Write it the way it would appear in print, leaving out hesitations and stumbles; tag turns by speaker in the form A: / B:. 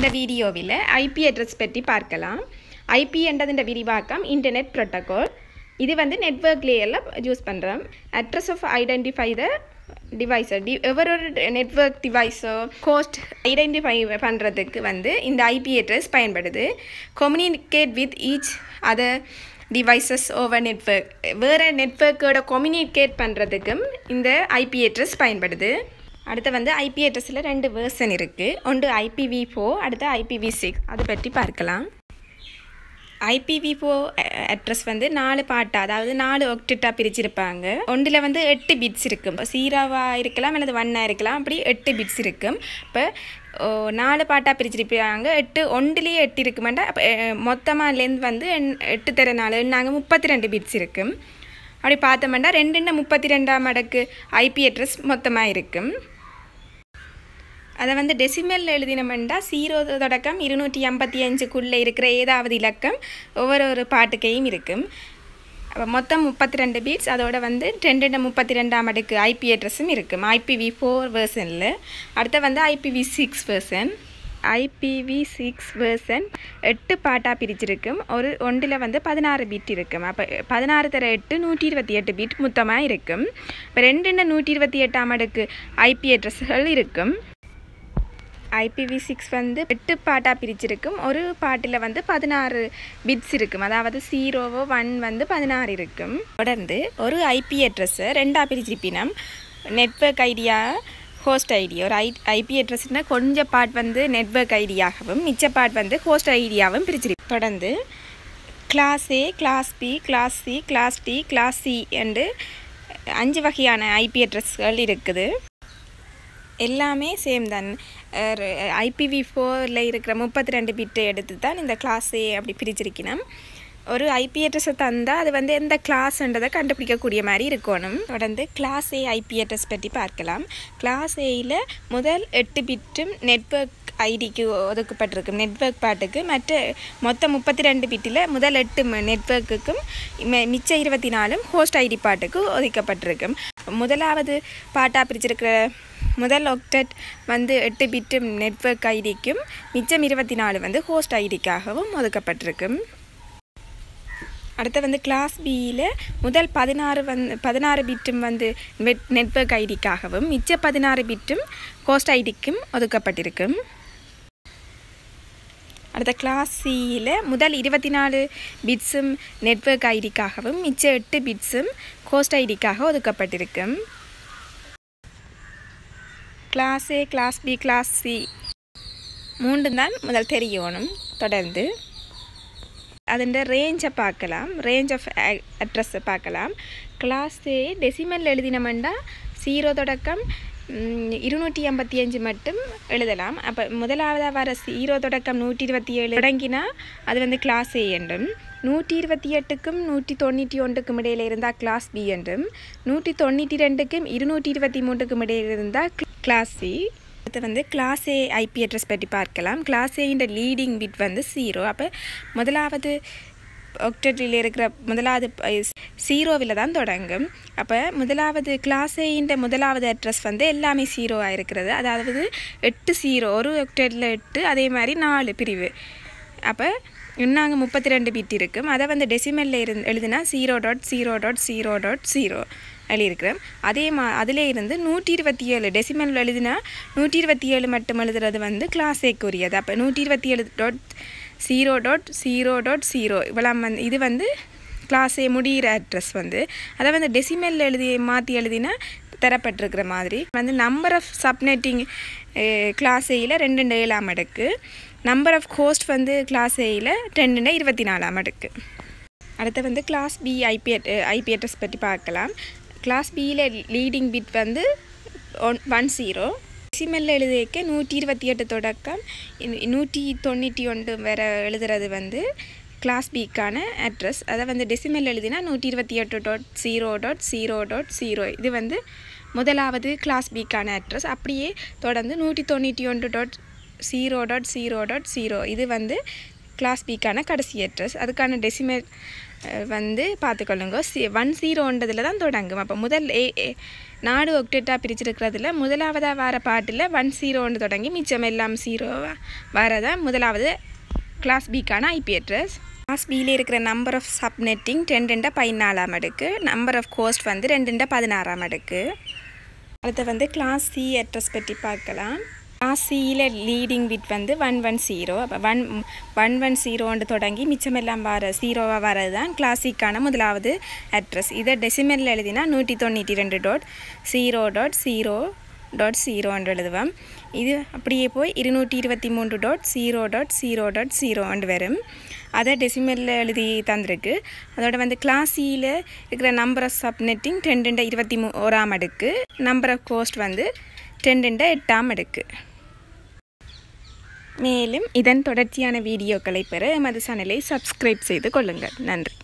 A: இந்த வீடியோவில் IP address பற்றி பார்க்கலாம். ஐபி என்றதின் விரிவாக்கம் இன்டர்நெட் புரோட்டோகால். இது வந்து நெட்வொர்க் லேயரில் யூஸ் பண்ணுறோம். அட்ரஸ் ஆஃப் ஐடென்டிஃபை த டிவைஸை ஒரு நெட்வொர்க் டிவைஸோ ஹோஸ்ட் ஐடென்டிஃபை பண்ணுறதுக்கு வந்து இந்த ஐபி அட்ரஸ் பயன்படுது. Communicate with each other devices over network, வேறு நெட்வொர்க்கோட கம்யூனிகேட் பண்ணுறதுக்கும் இந்த ஐபி அட்ரஸ் பயன்படுது. அடுத்து வந்து ஐபி அட்ரஸில் 2 வேர்ஷன் இருக்குது. ஒன்று IPv4, அடுத்து IPv6. அதை பற்றி பார்க்கலாம். IPv4 அட்ரஸ் வந்து 4 பாட்டாக, அதாவது 4 ஒக்டெட்டாக பிரிச்சிருப்பாங்க. ஒன்றில் வந்து 8 பிட்ஸ் இருக்கும். இப்போ 0வாக இருக்கலாம் அல்லது 1ஆக இருக்கலாம், அப்படி 8 பிட்ஸ் இருக்கும். இப்போ 4 பாட்டாக பிரிச்சிருப்பாங்க. 8 ஒன்றிலேயே 8 இருக்குமாண்டா. அப்போ மொத்தமாக லென்த் வந்து 8 தர 4 நாங்கள் 32 பிட்ஸ் இருக்கும். அப்படி பார்த்தோம்னா 2 32ஆம் மடக்கு ஐபி அட்ரஸ் மொத்தமாக இருக்கும். அதை வந்து டெசிமல் எழுதினோம்னா 0 தொடக்கம் 255க்குள்ளே இருக்கிற ஏதாவது இலக்கம் ஒவ்வொரு பாட்டுக்கையும் இருக்கும். அப்போ மொத்தம் 32 பீட்ஸ். அதோட வந்து 2 32ஆம் அடுக்கு ஐபி அட்ரஸும் இருக்கும் IPv4 வேர்ஷனில். அடுத்து வந்து IPv6 வேர்ஷன். IPv6 வேர்ஷன் 8 பாட்டாக பிரிச்சிருக்கும். ஒன்றில் வந்து 16 பிட் இருக்கும். அப்போ 16 தர 8 128 பிட் மொத்தமாக இருக்கும். இப்போ 2 128ஆம் அடுக்கு ஐபி அட்ரஸ்கள் இருக்கும். IPv6 வந்து 8 பாட்டாக பிரிச்சிருக்கும். ஒரு பாட்டில் வந்து 16 பிட்ஸ் இருக்கும். அதாவது 0 1 வந்து 16 இருக்கும். தொடர்ந்து ஒரு ஐபி அட்ரஸை 2ஆக பிரிச்சிருப்பினம். நெட்வொர்க் ஐடியா, ஹோஸ்ட் ஐடி. ஒரு ஐபி அட்ரஸ்னால் கொஞ்சம் பார்ட் வந்து நெட்வொர்க் ஐடியாகவும் மிச்ச பார்ட் வந்து ஹோஸ்ட் ஐடியாவும் பிரிச்சிருப்போம். தொடர்ந்து class A, class B, class C, class D, class C என்று 5 வகையான ஐபி அட்ரஸ்கள் இருக்குது. எல்லாமே சேம் தான். IPv4ல் இருக்கிற 32 பிட்டை எடுத்து தான் இந்த கிளாஸ் A அப்படி பிரிச்சிருக்கணும். ஒரு ஐபி அட்ரஸை தந்தால் அது வந்து எந்த கிளாஸ்ன்றதை கண்டுபிடிக்கக்கூடிய மாதிரி இருக்கணும். தொடர்ந்து கிளாஸ் A ஐபி அட்ரஸ் பற்றி பார்க்கலாம். கிளாஸ் Aயில் முதல் 8 பிட்டும் நெட்வொர்க் ஐடிக்கு ஒதுக்கப்பட்டிருக்கும், நெட்வொர்க் பாட்டுக்கு. மற்ற மொத்தம் 32 பிட்டில் முதல் 8 நெட்வொர்க்குக்கும் மிச்ச 24 ஹோஸ்ட் ஐடி பாட்டுக்கு ஒதுக்கப்பட்டிருக்கும். முதலாவது பாட்டாக பிரிச்சிருக்கிற முதல் ஒக்டெட் வந்து 8 பிட்டு நெட்வொர்க் ஐடிக்கும் மிச்சம் 24 வந்து ஹோஸ்ட் ஐடிக்காகவும் ஒதுக்கப்பட்டிருக்கும். அடுத்து வந்து கிளாஸ் Bயில் முதல் 16 பிட்டும் வந்து நெட்வொர்க் ஐடிக்காகவும் மிச்ச 16 பிட்டும் ஹோஸ்ட் ஐடிக்கும் ஒதுக்கப்பட்டிருக்கும். அடுத்த கிளாஸ் Cயில் முதல் 24 பிட்ஸும் நெட்வொர்க் ஐடிக்காகவும் மிச்ச 8 பிட்ஸும் ஹோஸ்ட் ஐடிக்காக ஒதுக்கப்பட்டிருக்கும். Class A, class B, class C 3 தான் முதல் தெரியணும். தொடர்ந்து அதன் ரேஞ்சை பார்க்கலாம். ரேஞ்ச் ஆஃப் அட்ரஸை பார்க்கலாம். கிளாஸ் A டெசிமல் எழுதினோம்னா 0 தொடக்கம் 255 மட்டும் எழுதலாம். அப்போ முதலாவதாக வர 0 தொடக்கம் 127 தொடங்கினா அது வந்து கிளாஸ் A என்றும், 128க்கும் 191க்கும் இடையில் இருந்தால் கிளாஸ் B என்றும், 192க்கும் 223க்கும் இடையில் இருந்தால் கிளாஸ் C. அடுத்து வந்து கிளாஸ் A ஐபி அட்ரஸ் பற்றி பார்க்கலாம். கிளாஸ் A லீடிங் பிட் வந்து 0. அப்போ முதலாவது ஒக்டெட்டில் இருக்கிற முதலாவது 0வில் தான் தொடங்கும். அப்போ முதலாவது கிளாஸ் A முதலாவது அட்ரஸ் வந்து எல்லாமே 0ஆக இருக்கிறது. அதாவது 8 0, ஒரு ஒக்டெட்டில் 8, அதே மாதிரி 4 பிரிவு. அப்போ இன்னும் 32 பிட் இருக்கும். அதை வந்து டெசிமலில் எழுதுனா 0.0.0.0 எழுதியிருக்கிறோம். அதிலே இருந்து 127 டெசிமல் எழுதினா 127 மட்டும் எழுதுறது வந்து கிளாஸ் Aக்குரியது. அப்போ 127.0.0.0 இவ்வளோ வந்து இது வந்து கிளாஸ் A முடிகிற அட்ரஸ் வந்து அதை வந்து டெசிமல் மாற்றி எழுதினா தரப்பட்டிருக்கிற மாதிரி வந்து நம்பர் ஆஃப் சப்நெட்டிங் கிளாஸ் Aயில் 2.7ஆம் அடுக்கு, நம்பர் ஆஃப் ஹோஸ்ட் வந்து கிளாஸ் Aயில் 2.24ஆம் அடுக்கு. அடுத்து வந்து கிளாஸ் B ஐபி அட்ரஸ் பற்றி பார்க்கலாம். கிளாஸ் Bயில் லீடிங் பிட் வந்து 10. டெசிமல் எழுதிக்க 128 தொடக்கம் 191 வரை எழுதுறது வந்து கிளாஸ் Bக்கான அட்ரஸ். அதை வந்து டெசிமல் எழுதினா 128.0.0.0 இது வந்து முதலாவது கிளாஸ் Bக்கான அட்ரஸ். அப்படியே தொடர்ந்து 191.0.0.0 இது வந்து கிளாஸ் பிக்கான கடைசி அட்ரஸ். அதுக்கான டெசிமல் வந்து பார்த்துக்கொள்ளுங்க. 10ன்றதில் தான் தொடங்கும். அப்போ முதல் 4 ஒக்டெட்டாக பிரிச்சிருக்கிறதுல முதலாவதாக வர பாட்டில் 10 தொடங்கி மிச்சம் எல்லாம் 0 வரதான் முதலாவது கிளாஸ் பிக்கான ஐபி அட்ரஸ். கிளாஸ் பியில் இருக்கிற நம்பர் ஆஃப் சப்நெட்டிங் 1014 அடுக்கு, நம்பர் ஆஃப் கோஸ்ட் வந்து 216 அடுக்கு. அடுத்து வந்து கிளாஸ் சி அட்ரஸ் பற்றி பார்க்கலாம். கிளாஸ் சியில் லீடிங் பிட் வந்து 110. அப்போ 110 தொடங்கி மிச்சமெல்லாம் வர 0 வரது தான் கிளாஸ் சிக்கான முதலாவது அட்ரஸ். இதை டெசிமலில் எழுதினா 192.0.0.0 எழுதுவோம். இது அப்படியே போய் 223.0.0.0 வரும். அதை டெசிமலில் எழுதி தந்திருக்கு. அதோட வந்து கிளாஸ் சியில் இருக்கிற நம்பர் ஆஃப் சப்நெட்டிங் 1021 அடுக்கு, நம்பர் ஆஃப் கோஸ்ட் வந்து 10 அடுக்கு. மேலும் இதன் தொடர்ச்சியான வீடியோக்களை பெற எமது சேனலை சப்ஸ்கிரைப் செய்து கொள்ளுங்கள். நன்றி.